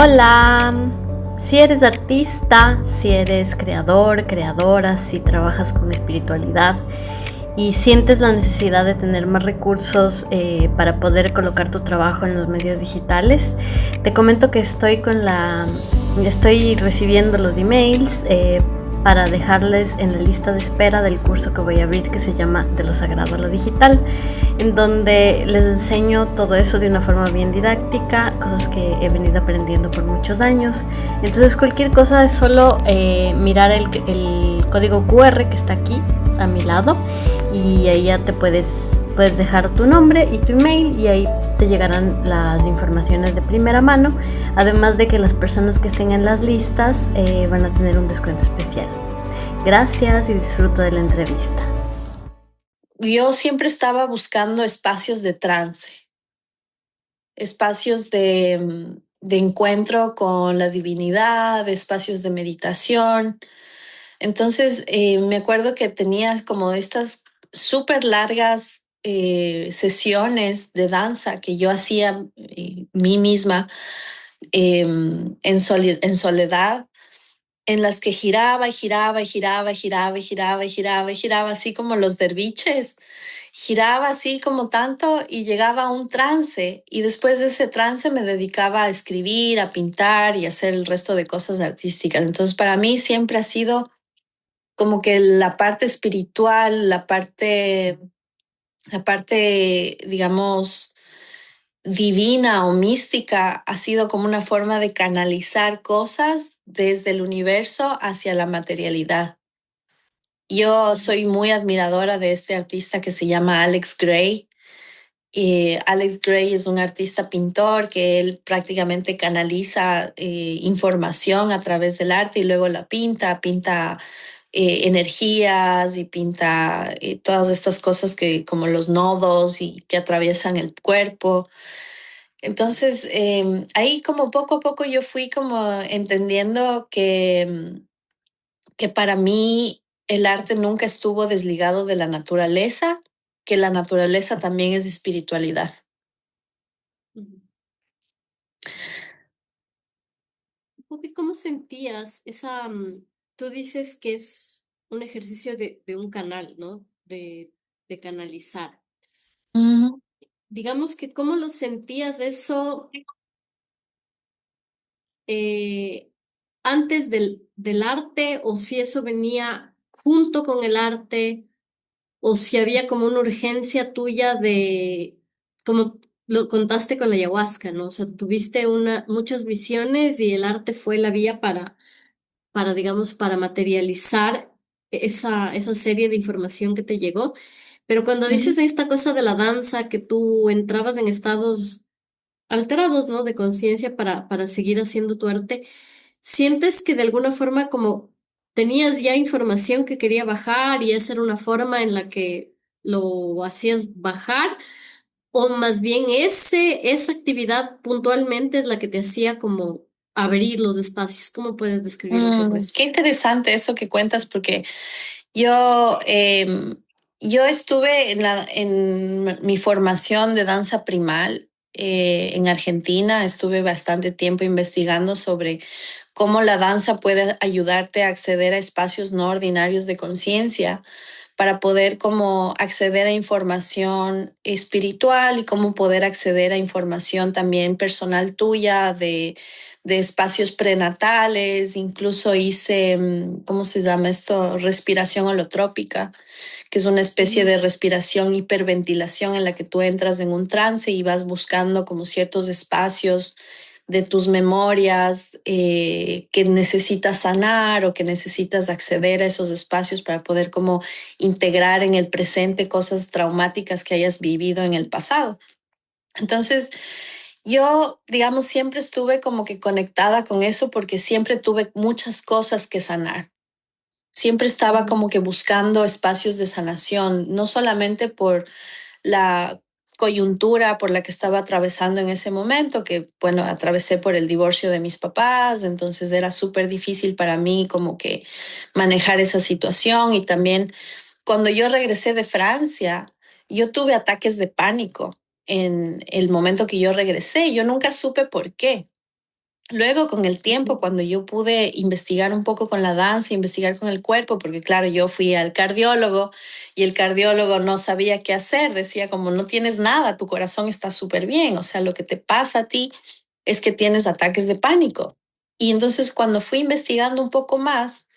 Hola, si eres artista, si eres creador, creadora, si trabajas con espiritualidad y sientes la necesidad de tener más recursos para poder colocar tu trabajo en los medios digitales, te comento que estoy recibiendo los emails para dejarles en la lista de espera del curso que voy a abrir, que se llama De lo Sagrado a lo Digital, en donde les enseño todo eso de una forma bien didáctica, cosas que he venido aprendiendo por muchos años. Entonces cualquier cosa es solo mirar el código QR que está aquí a mi lado, y ahí ya puedes dejar tu nombre y tu email, y ahí te llegarán las informaciones de primera mano, además de que las personas que estén en las listas van a tener un descuento especial. Gracias y disfruta de la entrevista. Yo siempre estaba buscando espacios de trance, espacios de encuentro con la divinidad, espacios de meditación. Entonces, me acuerdo que tenía como estas súper largas sesiones de danza que yo hacía mí misma en soledad, en las que giraba y giraba y giraba y giraba y giraba y giraba y giraba, así como los derviches. Giraba así como tanto y llegaba a un trance, y después de ese trance me dedicaba a escribir, a pintar y a hacer el resto de cosas artísticas. Entonces, para mí siempre ha sido como que la parte espiritual, la parte, digamos, divina o mística, ha sido como una forma de canalizar cosas desde el universo hacia la materialidad. Yo soy muy admiradora de este artista que se llama Alex Gray. Alex Gray es un artista pintor que él prácticamente canaliza información a través del arte y luego la pinta energías y pinta todas estas cosas que como los nodos y que atraviesan el cuerpo. Entonces, ahí como poco a poco yo fui como entendiendo que para mí el arte nunca estuvo desligado de la naturaleza, que la naturaleza también es espiritualidad. ¿Cómo sentías tú dices que es un ejercicio de un canal, ¿no? De canalizar. Ujú. Digamos que cómo lo sentías eso eh, antes del arte, o si eso venía junto con el arte, o si había como una urgencia tuya como lo contaste con la ayahuasca, ¿no? O sea, tuviste muchas visiones y el arte fue la vía digamos, para materializar esa serie de información que te llegó. Pero cuando Ujú. dices esta cosa de la danza, que tú entrabas en estados alterados, ¿no? De conciencia para seguir haciendo tu arte, ¿sientes que de alguna forma como tenías ya información que quería bajar y esa era una forma en la que lo hacías bajar? ¿O más bien esa actividad puntualmente es la que te hacía como abrir los espacios? ¿Cómo puedes describir un poco eso? Qué interesante eso que cuentas, porque yo, yo estuve en mi formación de danza primal en Argentina. Estuve bastante tiempo investigando sobre cómo la danza puede ayudarte a acceder a espacios no ordinarios de conciencia para poder como acceder a información espiritual y cómo poder acceder a información también personal tuya de espacios prenatales. Incluso hice, ¿cómo se llama esto? Respiración holotrópica, que es una especie Ujú. de respiración hiperventilación en la que tú entras en un trance y vas buscando como ciertos espacios de tus memorias que necesitas sanar o que necesitas acceder a esos espacios para poder como integrar en el presente cosas traumáticas que hayas vivido en el pasado. Entonces, yo, digamos, siempre estuve como que conectada con eso porque siempre tuve muchas cosas que sanar. Siempre estaba Ujú. como que buscando espacios de sanación, no solamente por la coyuntura por la que estaba atravesando en ese momento, que bueno, atravesé por el divorcio de mis papás, entonces era súper difícil para mí como que manejar esa situación. Y también cuando yo regresé de Francia, yo tuve ataques de pánico en el momento que yo regresé. Yo nunca supe por qué. Luego, con el tiempo, Ujú. cuando yo pude investigar un poco con la danza, investigar con el cuerpo, porque claro, yo fui al cardiólogo y el cardiólogo no sabía qué hacer, decía como no tienes nada, tu corazón está súper bien, o sea, lo que te pasa a ti es que tienes ataques de pánico. Y entonces cuando fui investigando un poco más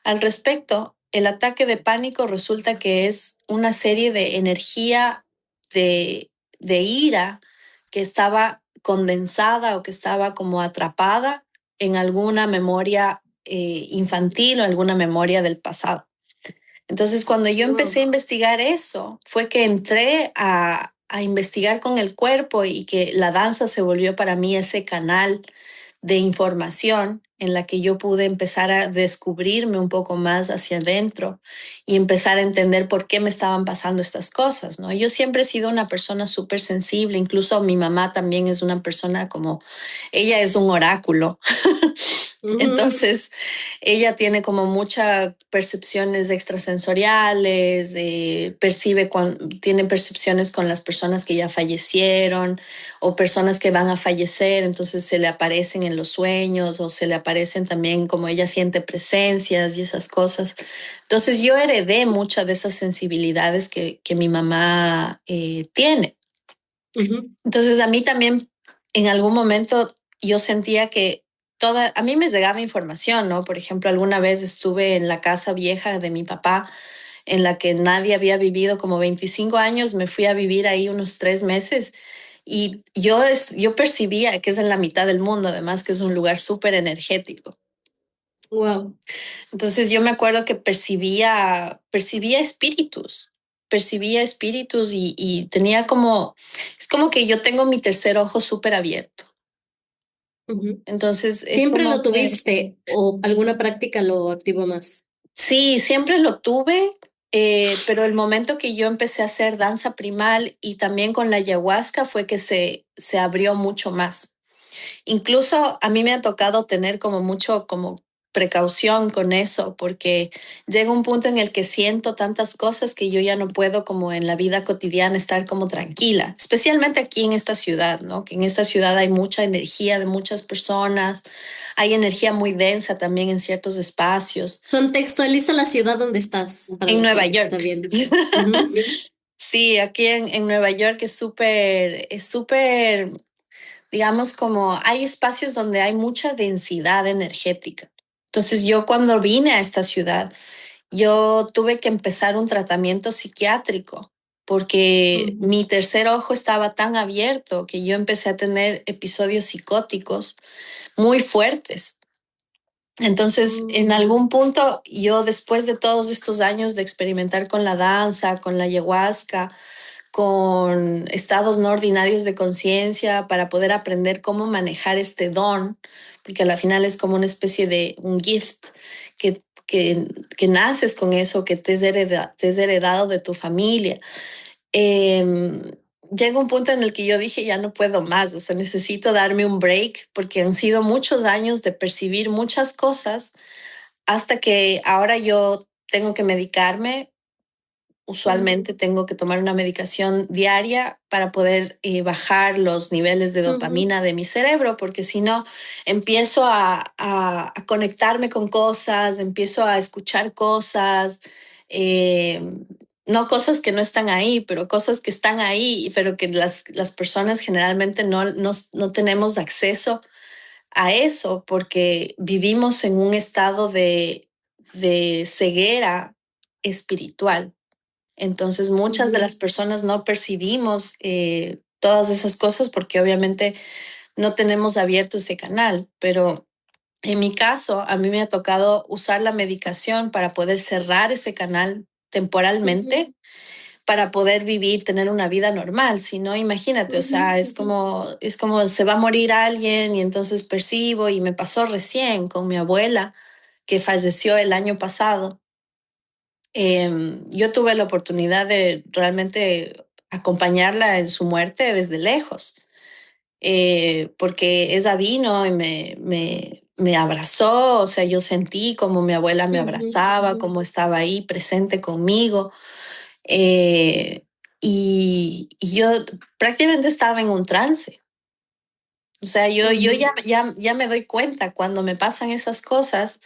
al respecto, el ataque de pánico resulta que es una serie de energía de, de ira que estaba condensada o que estaba como atrapada en alguna memoria infantil o alguna memoria del pasado. Entonces, cuando yo empecé a Wow. investigar eso, fue que entré a investigar con el cuerpo y que la danza se volvió para mí ese canal de información en la que yo pude empezar a descubrirme un poco más hacia adentro y empezar a entender por qué me estaban pasando estas cosas, ¿no? Yo siempre he sido una persona súper sensible, incluso mi mamá también es una persona como, ella es un oráculo. Ujú. Entonces, ella tiene como muchas percepciones extrasensoriales, tiene percepciones con las personas que ya fallecieron o personas que van a fallecer, entonces se le aparecen en los sueños o se le aparecen también como ella siente presencias y esas cosas. Entonces yo heredé muchas de esas sensibilidades que mi mamá tiene. Ujú. Entonces a mí también en algún momento yo sentía que a mí me llegaba información, ¿no? Por ejemplo, alguna vez estuve en la casa vieja de mi papá en la que nadie había vivido como 25 años, me fui a vivir ahí unos 3 meses y yo percibía que es en la mitad del mundo, además que es un lugar súper energético. Wow. Entonces yo me acuerdo que percibía espíritus y tenía como, es como que yo tengo mi tercer ojo súper abierto. Ujú. Entonces es ¿Siempre como lo que tuviste o alguna práctica lo activó más? sí, siempre lo tuve, pero el momento que yo empecé a hacer danza primal y también con la ayahuasca fue que se abrió mucho más. Incluso a mí me ha tocado tener como mucho como precaución con eso, porque llega un punto en el que siento tantas cosas que yo ya no puedo como en la vida cotidiana estar como tranquila, especialmente aquí en esta ciudad, ¿no? Que en esta ciudad hay mucha energía de muchas personas, hay energía muy densa también en ciertos espacios. Contextualiza la ciudad donde estás para En la Nueva gente que está York. viendo. Ujú. Sí, aquí en Nueva York es súper, digamos, como hay espacios donde hay mucha densidad energética. Entonces yo cuando vine a esta ciudad, yo tuve que empezar un tratamiento psiquiátrico porque Ujú. mi tercer ojo estaba tan abierto que yo empecé a tener episodios psicóticos muy fuertes. Entonces, en Mm. algún punto, yo después de todos estos años de experimentar con la danza, con la ayahuasca, con estados no ordinarios de conciencia para poder aprender cómo manejar este don, porque a la final es como una especie de un gift que, que naces con eso, que te es heredado de tu familia. Llega un punto en el que yo dije, ya no puedo más, o sea, necesito darme un break porque han sido muchos años de percibir muchas cosas hasta que ahora yo tengo que medicarme. Ujú. Usualmente tengo que tomar una medicación diaria para poder bajar los niveles de Ujú. dopamina de mi cerebro, porque si no, empiezo a conectarme con cosas, empiezo a escuchar cosas, eh, no cosas que no están ahí, pero cosas que están ahí, pero que las personas generalmente no tenemos acceso a eso porque vivimos en un estado de ceguera espiritual. Entonces, muchas de Ujú. las personas no percibimos todas esas cosas porque obviamente no tenemos abierto ese canal, pero en mi caso, a mí me ha tocado usar la medicación para poder cerrar ese canal Ujú. temporalmente para poder vivir, tener una vida normal. Si no, imagínate, o Ujú. sea, es como se va a morir alguien y entonces percibo y me pasó recién con mi abuela que falleció el año pasado. Yo tuve la oportunidad de realmente acompañarla en su muerte desde lejos, porque ella vino y me abrazó, o sea, yo sentí como mi abuela me Ujú. abrazaba, como estaba ahí presente conmigo, eh, y yo prácticamente estaba en un trance. O sea, yo Ujú, ya me doy cuenta cuando me pasan esas cosas,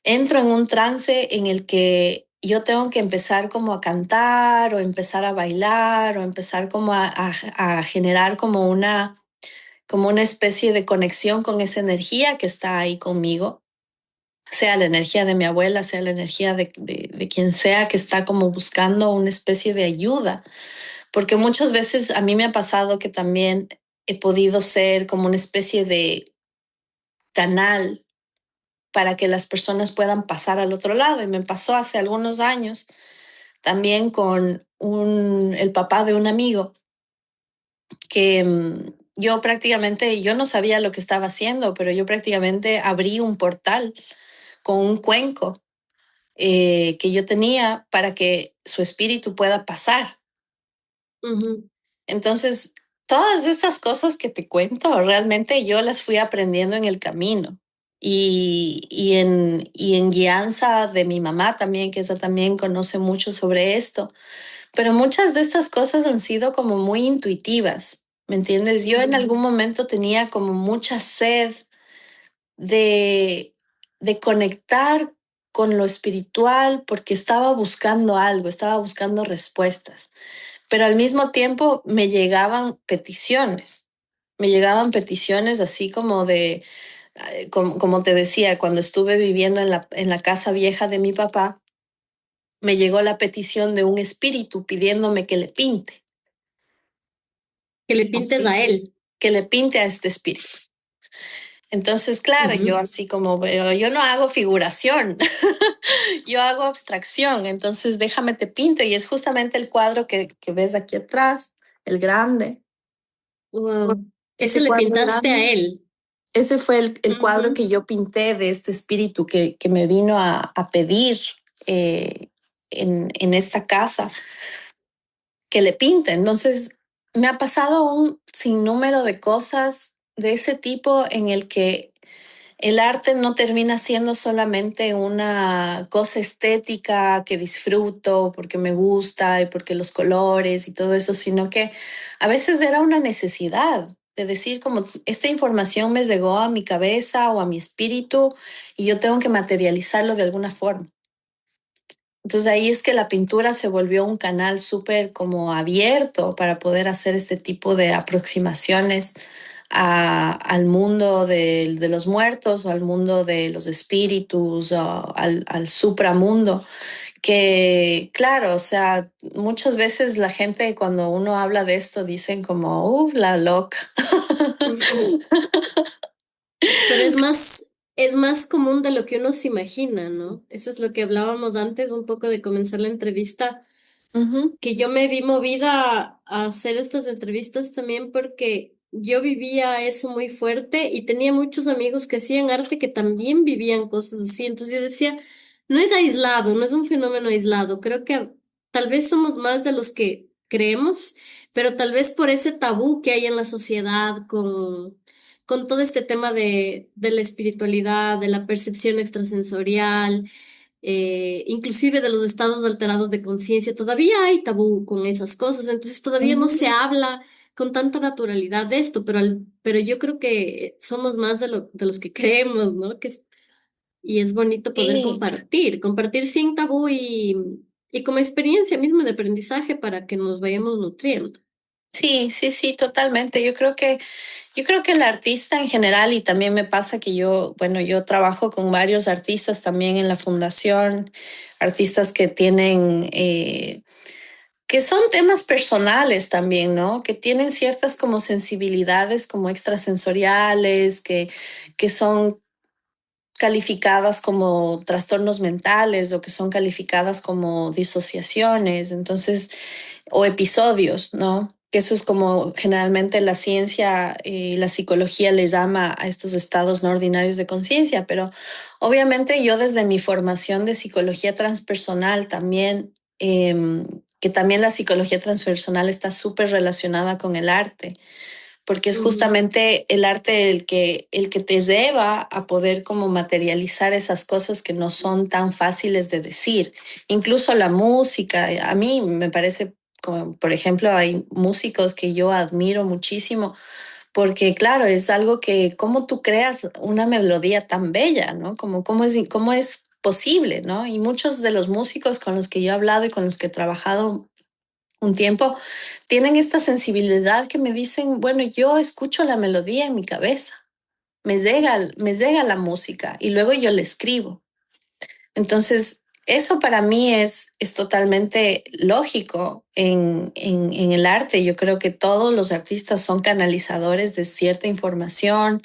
entro en un trance en el que yo tengo que empezar como a cantar o empezar a bailar o empezar como a generar como una especie de conexión con esa energía que está ahí conmigo, sea la energía de mi abuela, sea la energía de quien sea que está como buscando una especie de ayuda, porque muchas veces a mí me ha pasado que también he podido ser como una especie de canal para que las personas puedan pasar al otro lado. Y me pasó hace algunos años también con el papá de un amigo que yo no sabía lo que estaba haciendo, pero yo prácticamente abrí un portal con un cuenco que yo tenía para que su espíritu pueda pasar. ujú. Entonces, todas estas cosas que te cuento, realmente yo las fui aprendiendo en el camino y en guianza de mi mamá también, que ella también conoce mucho sobre esto. Pero muchas de estas cosas han sido como muy intuitivas, ¿me entiendes? Yo en algún momento tenía como mucha sed de, de conectar con lo espiritual porque estaba buscando algo, estaba buscando respuestas, pero al mismo tiempo me llegaban peticiones así como de, como te decía, cuando estuve viviendo en la casa vieja de mi papá, me llegó la petición de un espíritu pidiéndome que le pinte, Que le pintes así, a él. que le pinte a este espíritu. Entonces, claro, yo Ujú. así como, pero yo no hago figuración, yo hago abstracción, entonces déjame te pinto y es justamente el cuadro que ves aquí atrás, el grande. Wow. Ese Ese le cuadro pintaste a grande, él. ese fue el cuadro Ujú. que yo pinté de este espíritu que me vino a pedir eh, en esta casa que le pinte. Entonces, me ha pasado un sinnúmero de cosas de ese tipo en el que el arte no termina siendo solamente una cosa estética que disfruto porque me gusta y porque los colores y todo eso, sino que a veces era una necesidad de decir como esta información me llegó a mi cabeza o a mi espíritu y yo tengo que materializarlo de alguna forma. Entonces ahí es que la pintura se volvió un canal súper como abierto para poder hacer este tipo de aproximaciones al mundo de los muertos o al mundo de los espíritus o al supramundo. Que claro, o sea, muchas veces la gente cuando uno habla de esto dicen como, la loca. Pero es más común de lo que uno se imagina, ¿no? Eso es lo que hablábamos antes, un poco de comenzar la entrevista, Ujú, que yo me vi movida a hacer estas entrevistas también porque yo vivía eso muy fuerte y tenía muchos amigos que hacían arte que también vivían cosas así. Entonces yo decía, no es aislado, no es un fenómeno aislado. Creo que tal vez somos más de los que creemos, pero tal vez por ese tabú que hay en la sociedad con todo este tema de la espiritualidad, de la percepción extrasensorial, inclusive de los estados alterados de conciencia, todavía hay tabú con esas cosas, entonces todavía no se ujú. habla con tanta naturalidad de esto, pero yo creo que somos más de los que creemos, ¿no? Y es bonito poder Sí. compartir sin tabú y como experiencia misma de aprendizaje para que nos vayamos nutriendo. Sí, sí, sí, totalmente. Yo creo que el artista en general, y también me pasa que yo, bueno, yo trabajo con varios artistas también en la fundación, artistas que tienen, que son temas personales también, ¿no? Que tienen ciertas como sensibilidades como extrasensoriales, que son calificadas como trastornos mentales o que son calificadas como disociaciones, entonces, o episodios, ¿no? Que eso es como generalmente la ciencia y la psicología les llama a estos estados no ordinarios de conciencia, pero obviamente yo desde mi formación de psicología transpersonal también, que también la psicología transpersonal está súper relacionada con el arte porque es Ujú. justamente el arte el que te lleva a poder como materializar esas cosas que no son tan fáciles de decir. Incluso la música, a mí me parece como, por ejemplo, hay músicos que yo admiro muchísimo porque claro, es algo que, cómo tú creas una melodía tan bella, ¿no? Cómo es posible, ¿no? Y muchos de los músicos con los que yo he hablado y con los que he trabajado un tiempo, tienen esta sensibilidad que me dicen, bueno, yo escucho la melodía en mi cabeza, me llega la música y luego yo le escribo. Entonces, eso para mí es totalmente lógico en el arte. Yo creo que todos los artistas son canalizadores de cierta información,